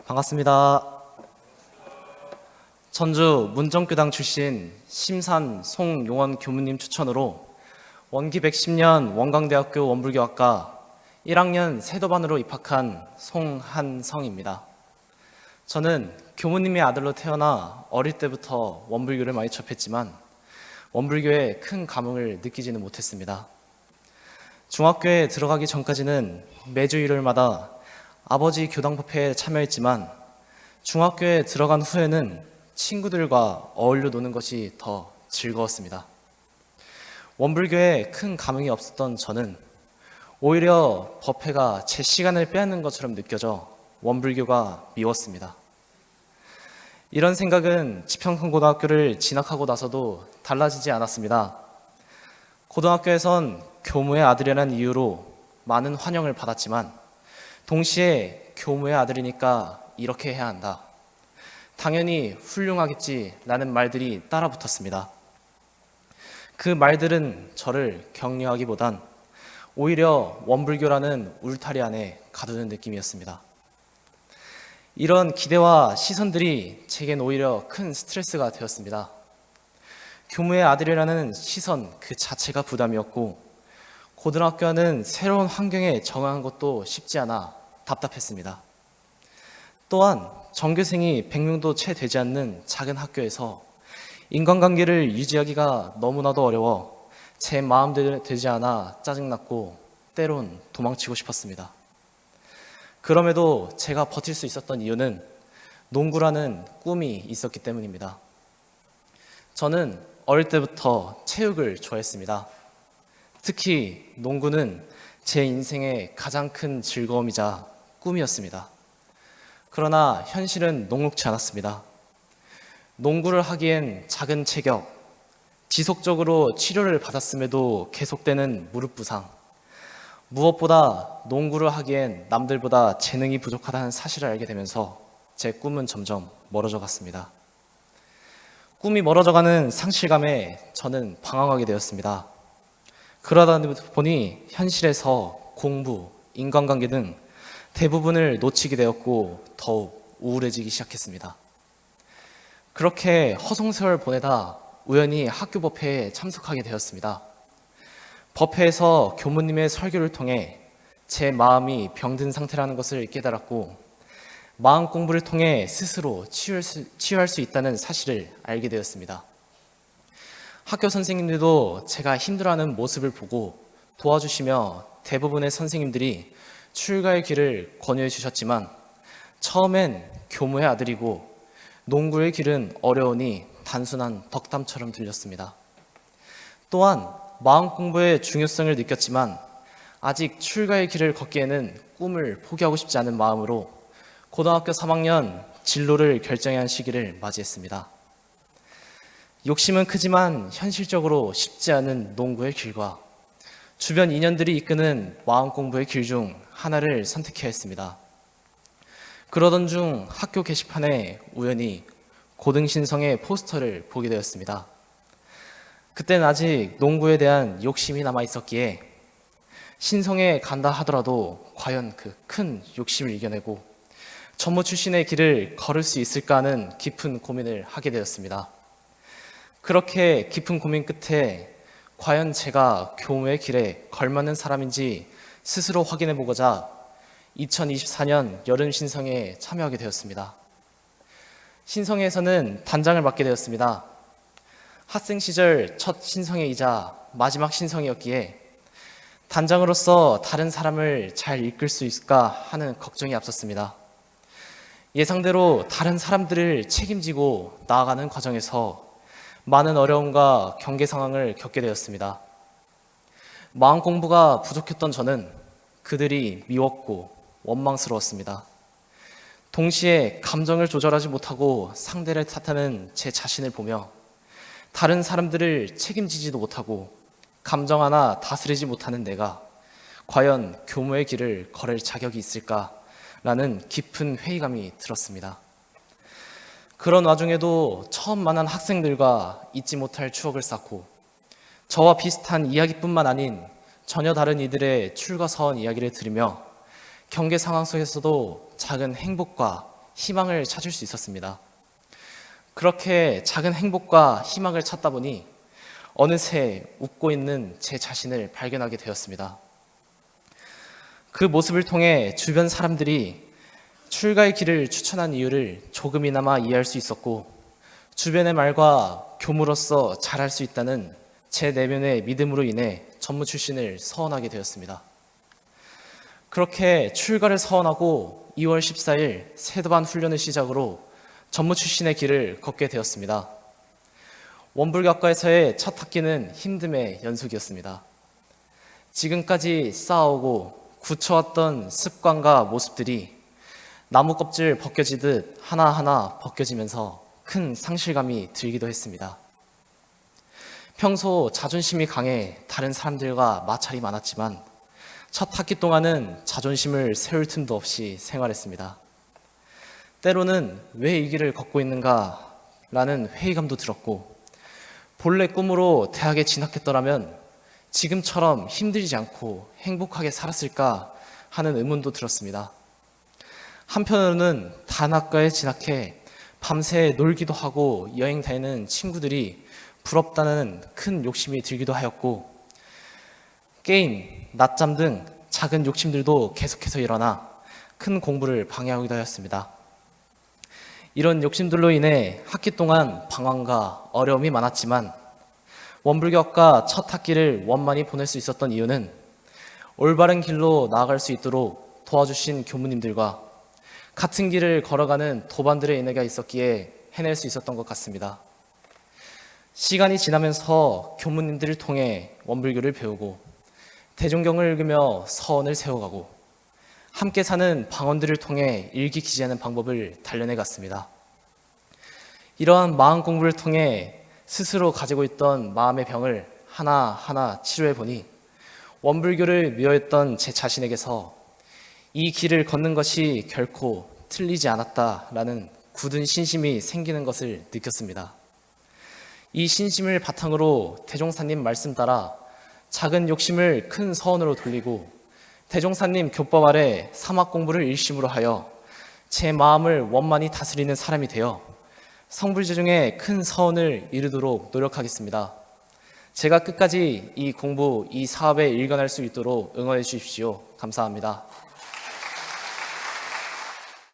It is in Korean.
반갑습니다. 전주 문정교당 출신 심산 송용원 교무님 추천으로 원기 110년 원광대학교 원불교학과 1학년 세도반으로 입학한 송한성입니다. 저는 교무님의 아들로 태어나 어릴 때부터 원불교를 많이 접했지만 원불교에 큰 감흥을 느끼지는 못했습니다. 중학교에 들어가기 전까지는 매주 일요일마다 아버지 교당법회에 참여했지만 중학교에 들어간 후에는 친구들과 어울려 노는 것이 더 즐거웠습니다. 원불교에 큰 감흥이 없었던 저는 오히려 법회가 제 시간을 빼앗는 것처럼 느껴져 원불교가 미웠습니다. 이런 생각은 지평선고등학교를 진학하고 나서도 달라지지 않았습니다. 고등학교에선 교무의 아들이라는 이유로 많은 환영을 받았지만 동시에 교무의 아들이니까 이렇게 해야 한다, 당연히 훌륭하겠지 라는 말들이 따라 붙었습니다. 그 말들은 저를 격려하기보단 오히려 원불교라는 울타리 안에 가두는 느낌이었습니다. 이런 기대와 시선들이 제겐 오히려 큰 스트레스가 되었습니다. 교무의 아들이라는 시선 그 자체가 부담이었고 고등학교는 새로운 환경에 적응한 것도 쉽지 않아 답답했습니다. 또한 전교생이 100명도 채 되지 않는 작은 학교에서 인간관계를 유지하기가 너무나도 어려워 제 마음대로 되지 않아 짜증났고 때론 도망치고 싶었습니다. 그럼에도 제가 버틸 수 있었던 이유는 농구라는 꿈이 있었기 때문입니다. 저는 어릴 때부터 체육을 좋아했습니다. 특히 농구는 제 인생의 가장 큰 즐거움이자 꿈이었습니다. 그러나 현실은 녹록지 않았습니다. 농구를 하기엔 작은 체격, 지속적으로 치료를 받았음에도 계속되는 무릎 부상, 무엇보다 농구를 하기엔 남들보다 재능이 부족하다는 사실을 알게 되면서 제 꿈은 점점 멀어져 갔습니다. 꿈이 멀어져가는 상실감에 저는 방황하게 되었습니다. 그러다 보니 현실에서 공부, 인간관계 등 대부분을 놓치게 되었고 더욱 우울해지기 시작했습니다. 그렇게 허송세월 보내다 우연히 학교 법회에 참석하게 되었습니다. 법회에서 교무님의 설교를 통해 제 마음이 병든 상태라는 것을 깨달았고 마음 공부를 통해 스스로 치유할 수 있다는 사실을 알게 되었습니다. 학교 선생님들도 제가 힘들어하는 모습을 보고 도와주시며 대부분의 선생님들이 출가의 길을 권유해 주셨지만 처음엔 교무의 아들이고 농구의 길은 어려우니 단순한 덕담처럼 들렸습니다. 또한 마음 공부의 중요성을 느꼈지만 아직 출가의 길을 걷기에는 꿈을 포기하고 싶지 않은 마음으로 고등학교 3학년 진로를 결정해야 한 시기를 맞이했습니다. 욕심은 크지만 현실적으로 쉽지 않은 농구의 길과 주변 인연들이 이끄는 마음 공부의 길 중 하나를 선택해야 했습니다. 그러던 중 학교 게시판에 우연히 고등신성의 포스터를 보게 되었습니다. 그때는 아직 농구에 대한 욕심이 남아 있었기에 신성에 간다 하더라도 과연 그 큰 욕심을 이겨내고 전무 출신의 길을 걸을 수 있을까 하는 깊은 고민을 하게 되었습니다. 그렇게 깊은 고민 끝에 과연 제가 교무의 길에 걸맞는 사람인지 스스로 확인해 보고자 2024년 여름 신성회에 참여하게 되었습니다. 신성회에서는 단장을 맡게 되었습니다. 학생 시절 첫 신성회이자 마지막 신성회였기에 단장으로서 다른 사람을 잘 이끌 수 있을까 하는 걱정이 앞섰습니다. 예상대로 다른 사람들을 책임지고 나아가는 과정에서 많은 어려움과 경계 상황을 겪게 되었습니다. 마음 공부가 부족했던 저는 그들이 미웠고 원망스러웠습니다. 동시에 감정을 조절하지 못하고 상대를 탓하는 제 자신을 보며 다른 사람들을 책임지지도 못하고 감정 하나 다스리지 못하는 내가 과연 교무의 길을 걸을 자격이 있을까라는 깊은 회의감이 들었습니다. 그런 와중에도 처음 만난 학생들과 잊지 못할 추억을 쌓고 저와 비슷한 이야기뿐만 아닌 전혀 다른 이들의 출가 서원 이야기를 들으며 경계 상황 속에서도 작은 행복과 희망을 찾을 수 있었습니다. 그렇게 작은 행복과 희망을 찾다 보니 어느새 웃고 있는 제 자신을 발견하게 되었습니다. 그 모습을 통해 주변 사람들이 출가의 길을 추천한 이유를 조금이나마 이해할 수 있었고, 주변의 말과 교무로서 잘할 수 있다는 제 내면의 믿음으로 인해 전무 출신을 서원하게 되었습니다. 그렇게 출가를 서원하고 2월 14일 세도반 훈련을 시작으로 전무 출신의 길을 걷게 되었습니다. 원불교학과에서의 첫 학기는 힘듦의 연속이었습니다. 지금까지 쌓아오고 굳혀왔던 습관과 모습들이 나무 껍질 벗겨지듯 하나하나 벗겨지면서 큰 상실감이 들기도 했습니다. 평소 자존심이 강해 다른 사람들과 마찰이 많았지만 첫 학기 동안은 자존심을 세울 틈도 없이 생활했습니다. 때로는 왜 이 길을 걷고 있는가 라는 회의감도 들었고, 본래 꿈으로 대학에 진학했더라면 지금처럼 힘들지 않고 행복하게 살았을까 하는 의문도 들었습니다. 한편으로는 단학과에 진학해 밤새 놀기도 하고 여행 다니는 친구들이 부럽다는 큰 욕심이 들기도 하였고, 게임, 낮잠 등 작은 욕심들도 계속해서 일어나 큰 공부를 방해하기도 하였습니다. 이런 욕심들로 인해 학기 동안 방황과 어려움이 많았지만 원불교학과 첫 학기를 원만히 보낼 수 있었던 이유는 올바른 길로 나아갈 수 있도록 도와주신 교무님들과 같은 길을 걸어가는 도반들의 은혜가 있었기에 해낼 수 있었던 것 같습니다. 시간이 지나면서 교무님들을 통해 원불교를 배우고 대종경을 읽으며 서원을 세워가고 함께 사는 방언들을 통해 일기 기재하는 방법을 단련해 갔습니다. 이러한 마음 공부를 통해 스스로 가지고 있던 마음의 병을 하나하나 치료해 보니 원불교를 미워했던 제 자신에게서 이 길을 걷는 것이 결코 틀리지 않았다라는 굳은 신심이 생기는 것을 느꼈습니다. 이 신심을 바탕으로 대종사님 말씀 따라 작은 욕심을 큰 서원으로 돌리고 대종사님 교법 아래 사막 공부를 일심으로 하여 제 마음을 원만히 다스리는 사람이 되어 성불제중에 큰 서원을 이루도록 노력하겠습니다. 제가 끝까지 이 공부, 이 사업에 일관할 수 있도록 응원해 주십시오. 감사합니다.